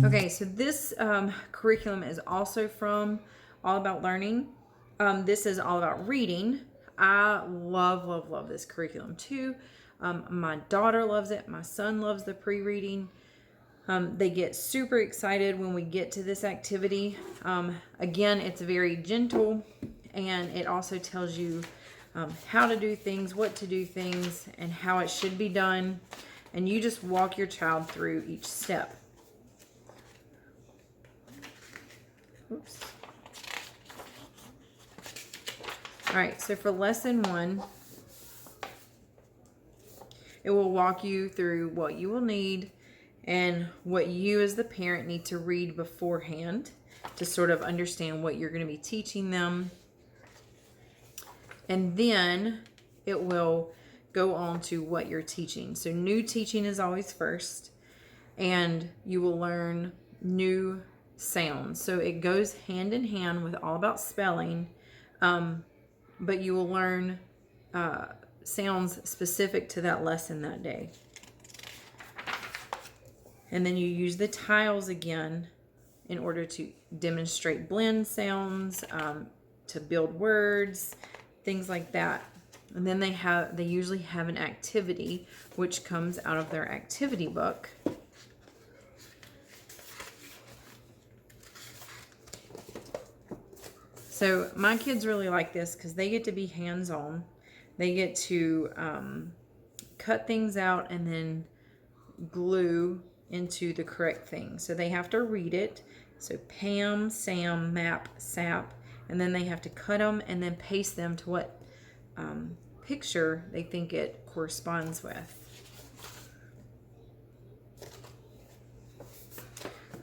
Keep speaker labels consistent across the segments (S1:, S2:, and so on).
S1: Okay, so this curriculum is also from All About Learning. This is all about reading. I love, love, love this curriculum too. My daughter loves it. My son loves the pre-reading. They get super excited when we get to this activity. Again, it's very gentle, and it also tells you how to do things, what to do things, and how it should be done. And you just walk your child through each step. Oops. All right, so for lesson 1, it will walk you through what you will need and what you as the parent need to read beforehand to sort of understand what you're going to be teaching them. And then it will go on to what you're teaching. So new teaching is always first, and you will learn new sounds. So it goes hand in hand with All About Spelling, but you will learn sounds specific to that lesson that day. And then you use the tiles again in order to demonstrate blend sounds, to build words, things like that. And then they usually have an activity which comes out of their activity book. So my kids really like this because they get to be hands-on. They get to cut things out and then glue into the correct thing. So they have to read it. So Pam, Sam, Map, Sap, and then they have to cut them and then paste them to what picture they think it corresponds with.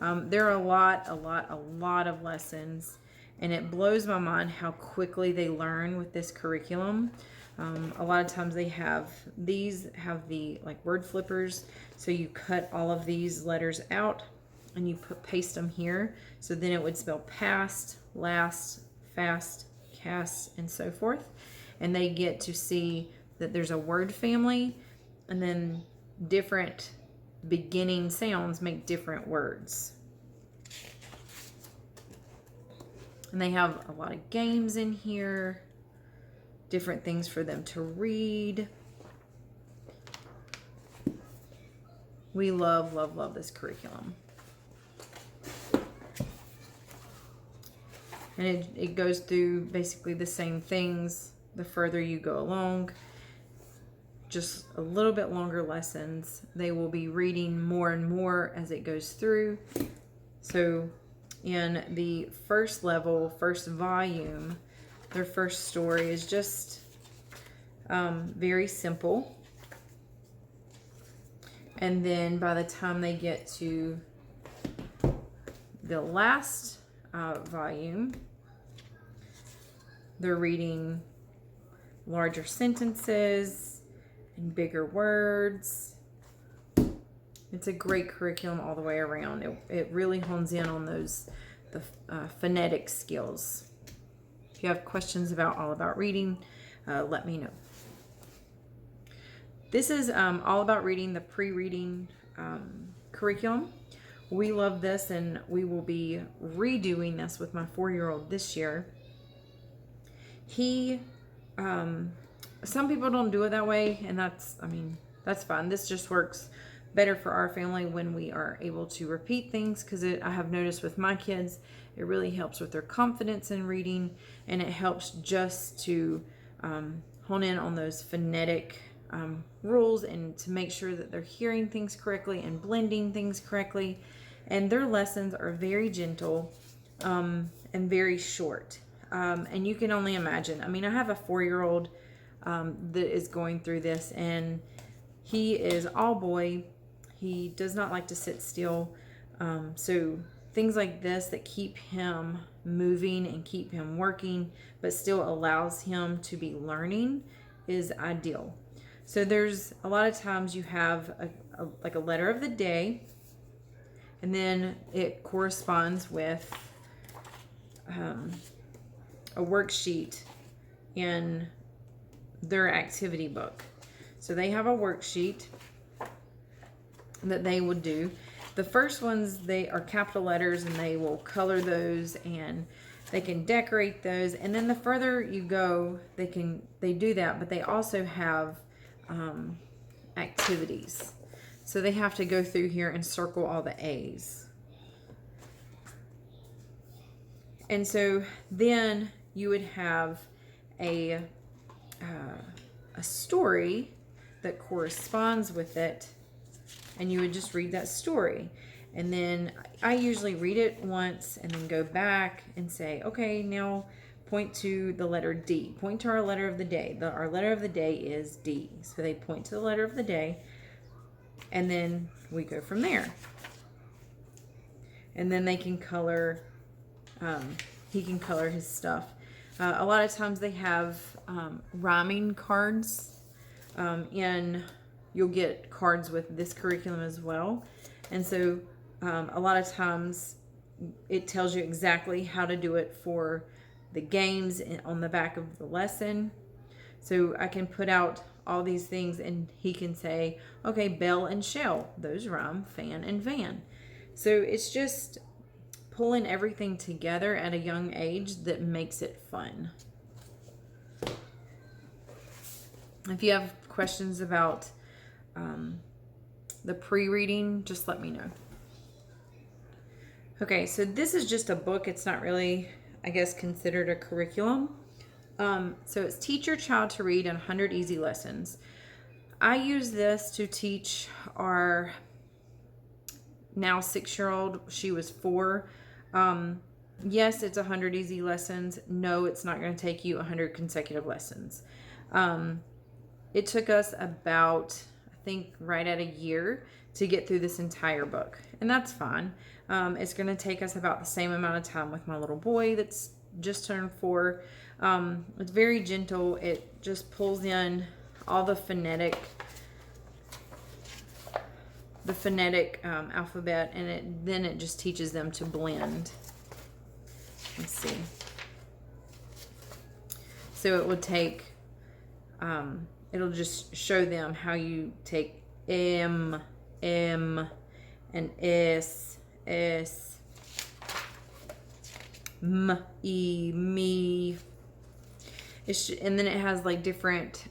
S1: There are a lot of lessons, and it blows my mind how quickly they learn with this curriculum. A lot of times they have the like word flippers, so you cut all of these letters out and you paste them here, so then it would spell past, last, fast, cast, and so forth. And they get to see that there's a word family, and then different beginning sounds make different words. And they have a lot of games in here, different things for them to read. We love, love, love this curriculum. And it goes through basically the same things the further you go along. Just a little bit longer lessons. They will be reading more and more as it goes through. So in the first level, first volume, their first story is just very simple. And then by the time they get to the last volume, they're reading larger sentences and bigger words. It's a great curriculum all the way around. It really hones in on the phonetic skills. If you have questions about All About Reading, let me know. This is All About Reading, the pre-reading curriculum. We love this, and we will be redoing this with my 4-year-old this year. Some people don't do it that way, and that's fine. This just works better for our family when we are able to repeat things, because I have noticed with my kids, it really helps with their confidence in reading, and it helps just to hone in on those phonetic rules and to make sure that they're hearing things correctly and blending things correctly. And their lessons are very gentle and very short. And you can only imagine. I have a 4-year-old that is going through this, and he is all boy. He does not like to sit still. So things like this that keep him moving and keep him working, but still allows him to be learning, is ideal. So there's a lot of times you have a letter of the day, and then it corresponds with a worksheet in their activity book. So they have a worksheet that they would do, the first ones, they are capital letters, and they will color those, and they can decorate those. And then the further you go, they do that, but they also have activities. So they have to go through here and circle all the A's. And so then you would have a story that corresponds with it, and you would just read that story. And then I usually read it once and then go back and say, okay, now point to the letter D. Point to our letter of the day. Our letter of the day is D. So they point to the letter of the day, and then we go from there. And then they can color, he can color his stuff. A lot of times they have rhyming cards, and you'll get cards with this curriculum as well. And so a lot of times it tells you exactly how to do it for the games on the back of the lesson. So I can put out all these things, and he can say, okay, bell and shell, those rhyme, fan and van. So it's just pulling everything together at a young age that makes it fun. If you have questions about the pre-reading, just let me know. Okay, so this is just a book. It's not really, I guess, considered a curriculum. So it's Teach Your Child to Read in 100 Easy Lessons. I use this to teach our now 6-year-old. She was 4. Yes, it's 100 easy lessons. No, it's not going to take you 100 consecutive lessons. It took us about, I think, right at a year to get through this entire book. And that's fine. It's going to take us about the same amount of time with my little boy that's just turned 4. It's very gentle. It just pulls in all the phonetic alphabet, and then it just teaches them to blend. Let's see. So it would take, it'll just show them how you take M, and S, M, E, me. And then it has like different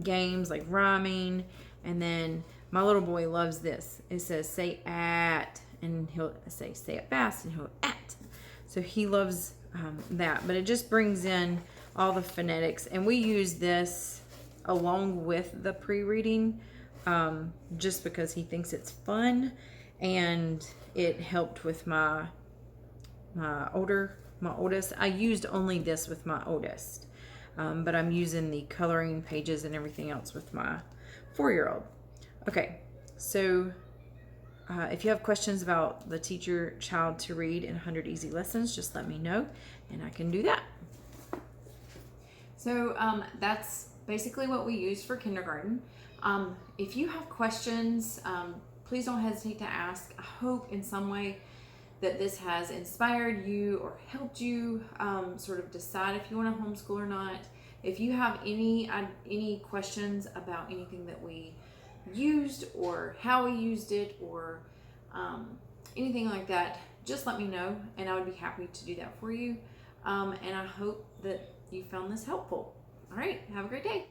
S1: games like rhyming, and then my little boy loves this. It says say at, and he'll say it fast, and he'll at. So he loves that, but it just brings in all the phonetics, and we use this along with the pre-reading just because he thinks it's fun, and it helped with my oldest. I used only this with my oldest, but I'm using the coloring pages and everything else with my 4-year-old. Okay, so if you have questions about the Teach Your Child to Read in 100 Easy Lessons, just let me know, and I can do that. So that's basically what we use for kindergarten. If you have questions, please don't hesitate to ask. I hope in some way that this has inspired you or helped you sort of decide if you want to homeschool or not. If you have any questions about anything that we used or how we used it or anything like that, just let me know, and I would be happy to do that for you. And I hope that you found this helpful. All right, have a great day.